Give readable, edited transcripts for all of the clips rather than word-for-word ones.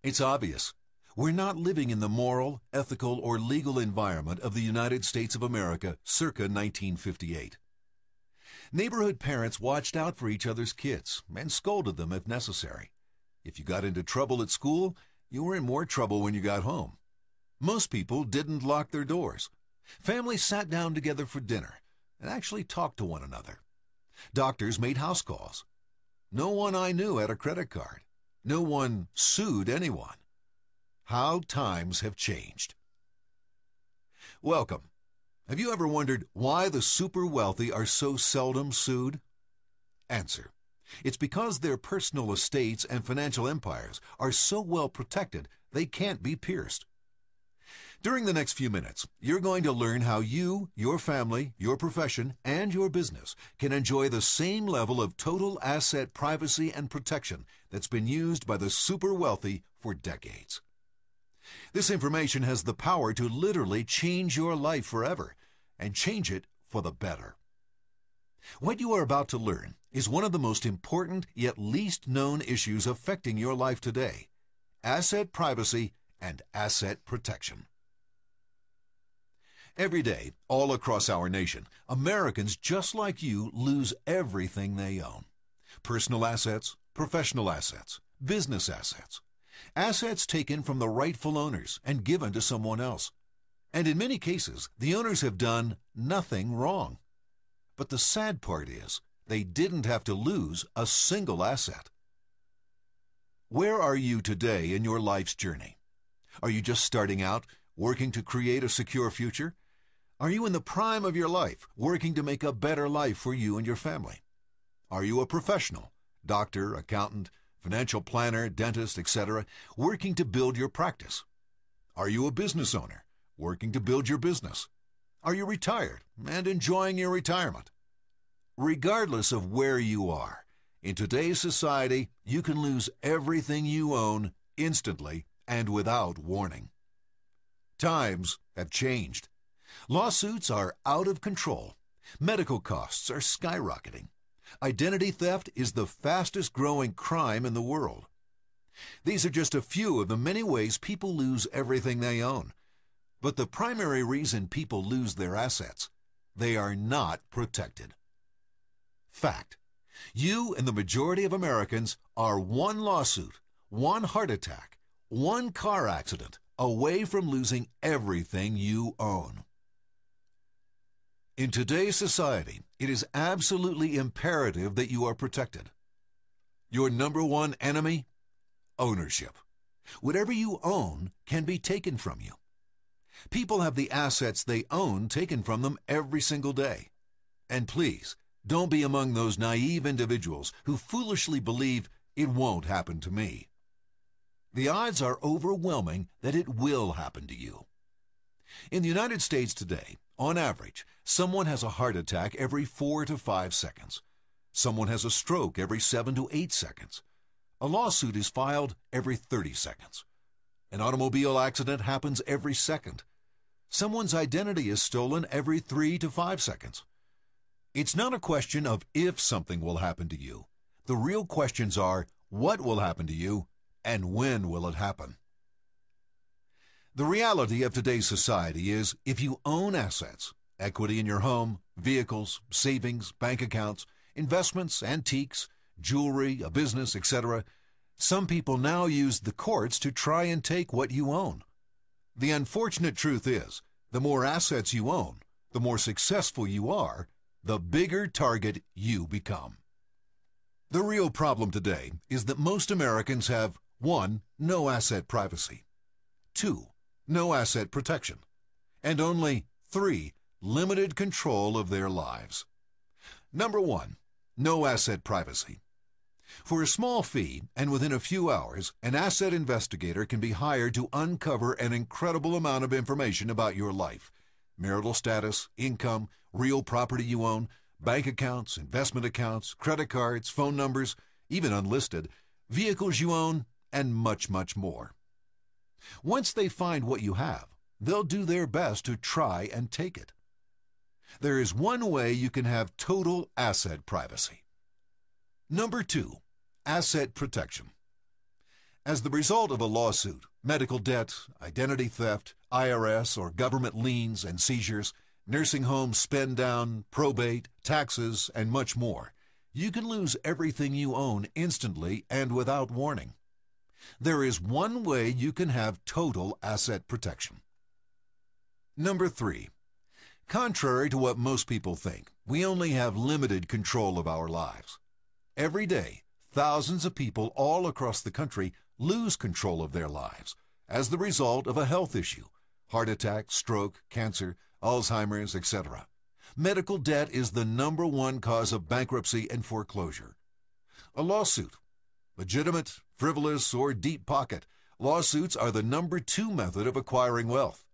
It's obvious. We're not living in the moral, ethical, or legal environment of the United States of America circa 1958. Neighborhood parents watched out for each other's kids and scolded them if necessary. If you got into trouble at school, you were in more trouble when you got home. Most people didn't lock their doors. Families sat down together for dinner and actually talked to one another. Doctors made house calls. No one I knew had a credit card. No one sued anyone. How times have changed. Welcome. Have you ever wondered why the super wealthy are so seldom sued? Answer. It's because their personal estates and financial empires are so well protected they can't be pierced. During the next few minutes, you're going to learn how you, your family, your profession, and your business can enjoy the same level of total asset privacy and protection that's been used by the super wealthy for decades. This information has the power to literally change your life forever and change it for the better. What you are about to learn is one of the most important yet least known issues affecting your life today: asset privacy and asset protection. Every day, all across our nation, Americans just like you lose everything they own. Personal assets, professional assets, business assets. Assets taken from the rightful owners and given to someone else. And in many cases, the owners have done nothing wrong. But the sad part is, they didn't have to lose a single asset. Where are you today in your life's journey? Are you just starting out, working to create a secure future? Are you in the prime of your life, working to make a better life for you and your family? Are you a professional, doctor, accountant, financial planner, dentist, etc., working to build your practice? Are you a business owner, working to build your business? Are you retired and enjoying your retirement? Regardless of where you are, in today's society, you can lose everything you own instantly and without warning. Times have changed. Lawsuits are out of control. Medical costs are skyrocketing. Identity theft is the fastest growing crime in the world. These are just a few of the many ways people lose everything they own. But the primary reason people lose their assets, they are not protected. Fact. You and the majority of Americans are one lawsuit, one heart attack, one car accident away from losing everything you own. In today's society, it is absolutely imperative that you are protected. Your number one enemy? Ownership. Whatever you own can be taken from you. People have the assets they own taken from them every single day. And please, don't be among those naive individuals who foolishly believe it won't happen to me. The odds are overwhelming that it will happen to you. In the United States today, on average, someone has a heart attack every 4 to 5 seconds. Someone has a stroke every 7 to 8 seconds. A lawsuit is filed every 30 seconds. An automobile accident happens every second. Someone's identity is stolen every 3 to 5 seconds. It's not a question of if something will happen to you. The real questions are, what will happen to you and when will it happen? The reality of today's society is if you own assets, equity in your home, vehicles, savings, bank accounts, investments, antiques, jewelry, a business, etc., some people now use the courts to try and take what you own. The unfortunate truth is, the more assets you own, the more successful you are, the bigger target you become. The real problem today is that most Americans have 1. No asset privacy, 2. No asset protection, and only 3. Limited control of their lives. Number 1. No asset privacy. For a small fee and within a few hours, an asset investigator can be hired to uncover an incredible amount of information about your life: marital status, income, real property you own, bank accounts, investment accounts, credit cards, phone numbers, even unlisted, vehicles you own, and much, much more. Once they find what you have, they'll do their best to try and take it. There is one way you can have total asset privacy. Number 2, asset protection. As the result of a lawsuit, medical debt, identity theft, IRS or government liens and seizures, nursing home spend down, probate, taxes, and much more, you can lose everything you own instantly and without warning. There is one way you can have total asset protection. Number 3. Contrary to what most people think, we only have limited control of our lives. Every day, thousands of people all across the country lose control of their lives as the result of a health issue, heart attack, stroke, cancer, Alzheimer's, etc. Medical debt is the number one cause of bankruptcy and foreclosure. A lawsuit, legitimate, frivolous, or deep pocket, lawsuits are the number 2 method of acquiring wealth.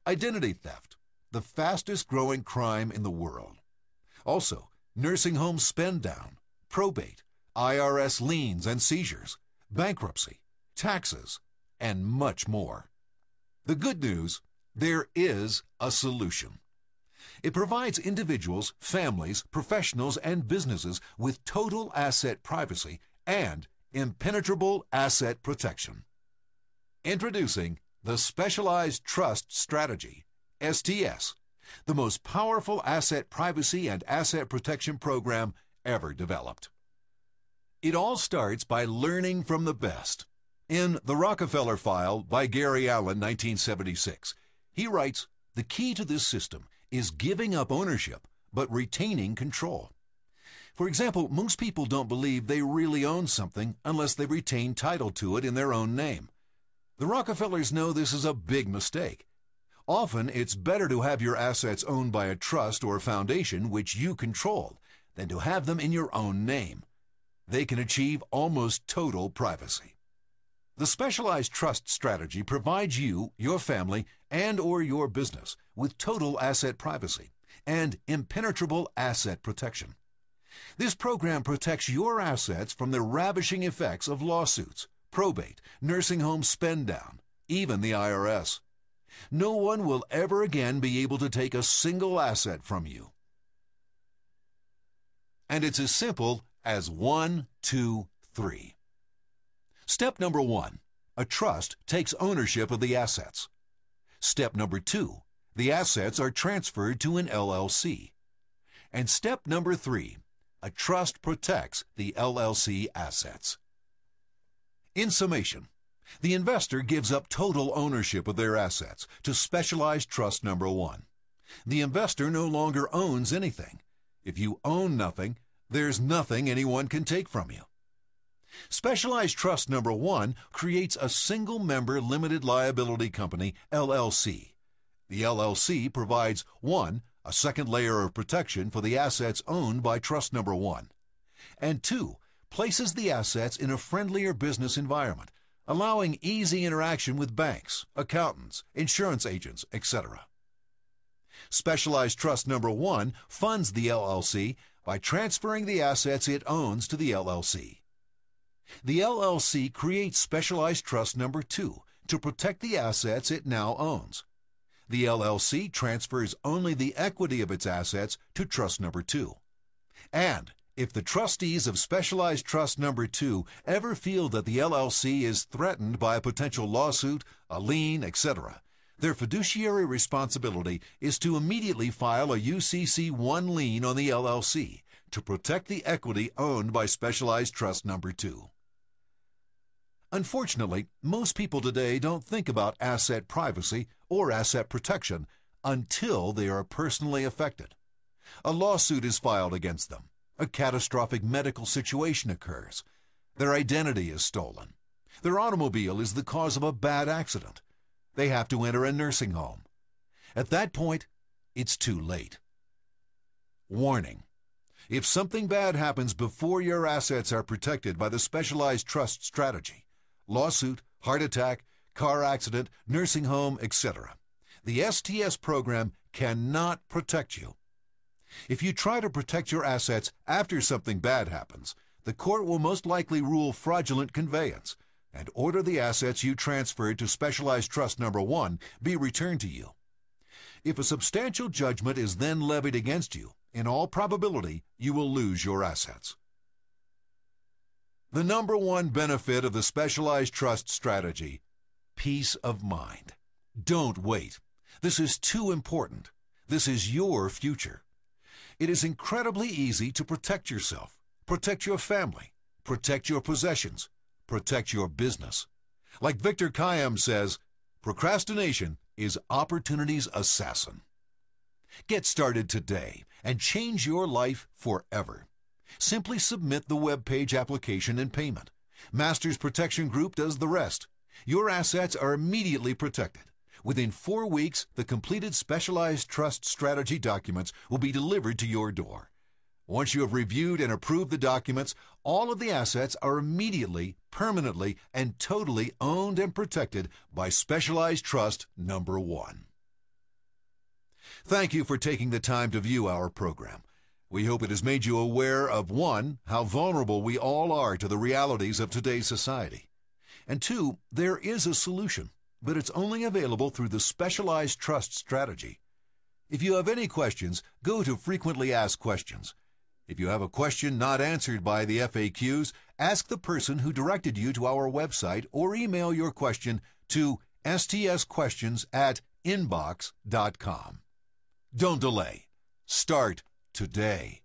Identity theft, the fastest growing crime in the world. Also, nursing home spend down, probate, IRS liens and seizures, bankruptcy, taxes, and much more. The good news, there is a solution. It provides individuals, families, professionals, and businesses with total asset privacy and impenetrable asset protection. Introducing the Specialized Trust Strategy, STS, the most powerful asset privacy and asset protection program ever developed. It all starts by learning from the best. In The Rockefeller File by Gary Allen, 1976, he writes, "The key to this system is giving up ownership, but retaining control." For example, most people don't believe they really own something unless they retain title to it in their own name. The Rockefellers know this is a big mistake. Often, it's better to have your assets owned by a trust or a foundation which you control than to have them in your own name. They can achieve almost total privacy. The Specialized Trust Strategy provides you, your family, and/or your business with total asset privacy and impenetrable asset protection. This program protects your assets from the ravishing effects of lawsuits, probate, nursing home spend down, even the IRS. No one will ever again be able to take a single asset from you. And it's as simple as 1, 2, 3. Step number 1, a trust takes ownership of the assets. Step number 2, the assets are transferred to an LLC. And step number 3, a trust protects the LLC assets. In summation, the investor gives up total ownership of their assets to Specialized Trust number 1. The investor no longer owns anything. If you own nothing, there's nothing anyone can take from you. Specialized Trust number 1 creates a single-member limited liability company, LLC. The LLC provides 1, a second layer of protection for the assets owned by Trust number 1, and 2, places the assets in a friendlier business environment, allowing easy interaction with banks, accountants, insurance agents, etc. Specialized Trust number 1 funds the LLC by transferring the assets it owns to the LLC. The LLC creates Specialized Trust number 2 to protect the assets it now owns. The LLC transfers only the equity of its assets to Trust number 2. And if the trustees of Specialized Trust number 2 ever feel that the LLC is threatened by a potential lawsuit, a lien, etc., their fiduciary responsibility is to immediately file a UCC-1 lien on the LLC to protect the equity owned by Specialized Trust number 2. Unfortunately, most people today don't think about asset privacy or asset protection until they are personally affected. A lawsuit is filed against them. A catastrophic medical situation occurs. Their identity is stolen. Their automobile is the cause of a bad accident. They have to enter a nursing home. At that point, it's too late. Warning: if something bad happens before your assets are protected by the Specialized Trust Strategy, lawsuit, heart attack, car accident, nursing home, etc., the STS program cannot protect you. If you try to protect your assets after something bad happens, the court will most likely rule fraudulent conveyance and order the assets you transferred to Specialized Trust number 1 be returned to you. If a substantial judgment is then levied against you, in all probability, you will lose your assets. The number one benefit of the Specialized Trust strategy: peace of mind. Don't wait. This is too important. This is your future. It is incredibly easy to protect yourself, protect your family, protect your possessions, protect your business. Like Victor Kiam says, procrastination is opportunity's assassin. Get started today and change your life forever. Simply submit the web page application and payment. Masters Protection Group does the rest. Your assets are immediately protected. Within 4 weeks, the completed Specialized Trust strategy documents will be delivered to your door. Once you have reviewed and approved the documents, all of the assets are immediately, permanently, and totally owned and protected by Specialized Trust number 1. Thank you for taking the time to view our program. We hope it has made you aware of, 1, how vulnerable we all are to the realities of today's society, and 2, there is a solution, but it's only available through the Specialized Trust strategy. If you have any questions, go to Frequently Asked Questions. If you have a question not answered by the FAQs, ask the person who directed you to our website or email your question to stsquestions@inbox.com. Don't delay. Start today.